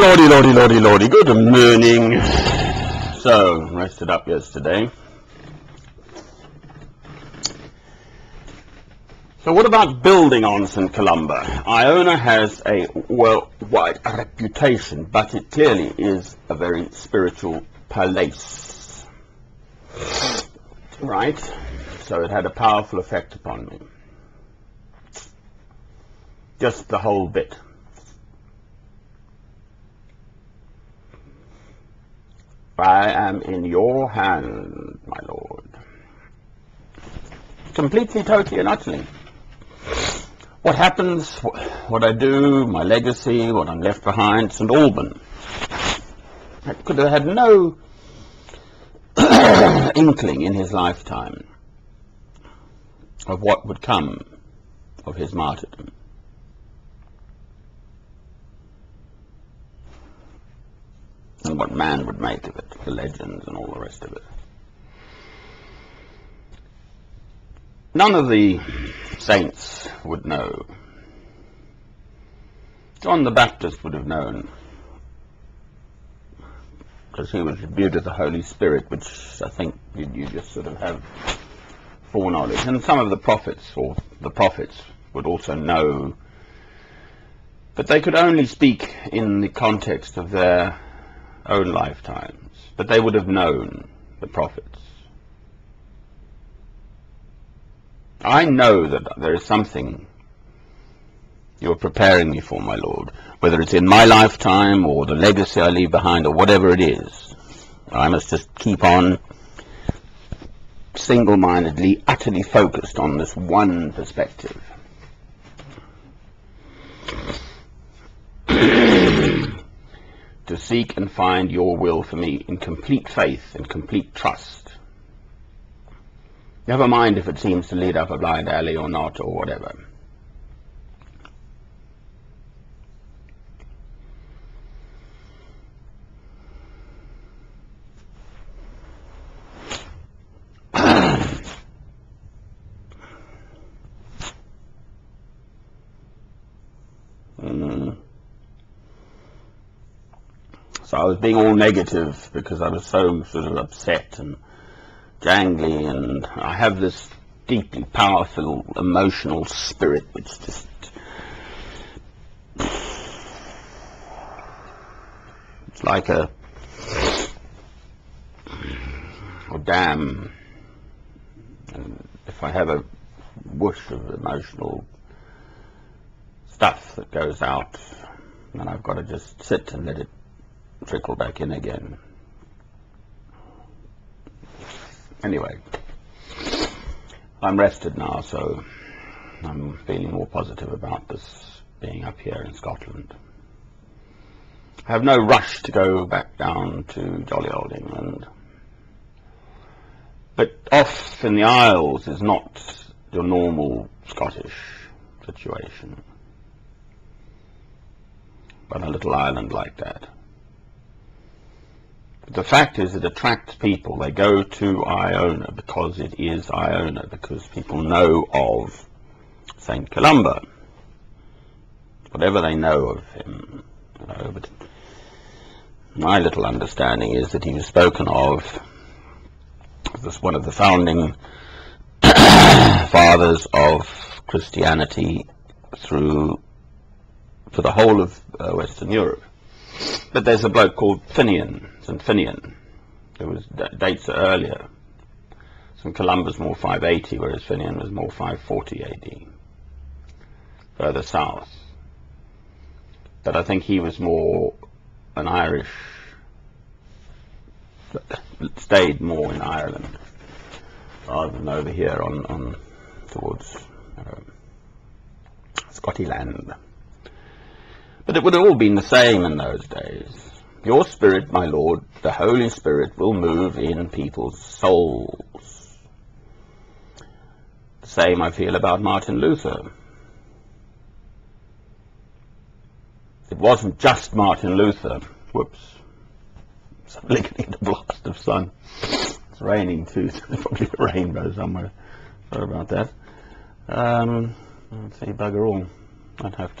Lordy, good morning. So, rested up yesterday. So what about building on St. Columba? Iona has a worldwide reputation, but it clearly is a very spiritual place. Right? So it had a powerful effect upon me. Just the whole bit. I am in your hand, my Lord. Completely, totally, and utterly. What happens, what I do, my legacy, what I'm left behind, St. Alban. I could have had no inkling in his lifetime of what would come of his martyrdom. And what man would make of it, the legends and all the rest of it. None of the saints would know. John the Baptist would have known, because he was imbued with the Holy Spirit, which I think you just sort of have foreknowledge. And some of the prophets, or the prophets, would also know, but they could only speak in the context of their own lifetimes, but they would have known, the prophets. I know that there is something you're preparing me for, my Lord, whether it's in my lifetime or the legacy I leave behind or whatever it is. I must just keep on single-mindedly, utterly focused on this one perspective. To seek and find your will for me in complete faith and complete trust. Never mind if it seems to lead up a blind alley or not, or whatever. So I was being all negative because I was so sort of upset and jangly, and I have this deeply powerful emotional spirit which just it's like a dam, and if I have a whoosh of emotional stuff that goes out, then I've got to just sit and let it trickle back in again. Anyway, I'm rested now, so I'm feeling more positive about this being up here in Scotland. I have no rush to go back down to jolly old England. But off in the Isles is not your normal Scottish situation, but a little island like that. The fact is, it attracts people. They go to Iona because it is Iona, because people know of St. Columba, whatever they know of him. But my little understanding is that he was spoken of as one of the founding fathers of Christianity for the whole of Western Europe. But there's a bloke called Finian, St. Finian, who dates earlier. St. Columba's more 580, whereas Finian was more 540 AD, further south. But I think he was more an Irish, stayed more in Ireland, rather than over here on towards Scotland. But it would have all been the same in those days. Your Spirit, my Lord, the Holy Spirit, will move in people's souls. The same I feel about Martin Luther. It wasn't just Martin Luther. Whoops. Suddenly getting a blast of sun. It's raining too, so there's probably a rainbow somewhere. Sorry about that. Let's see, bugger all. I'd have to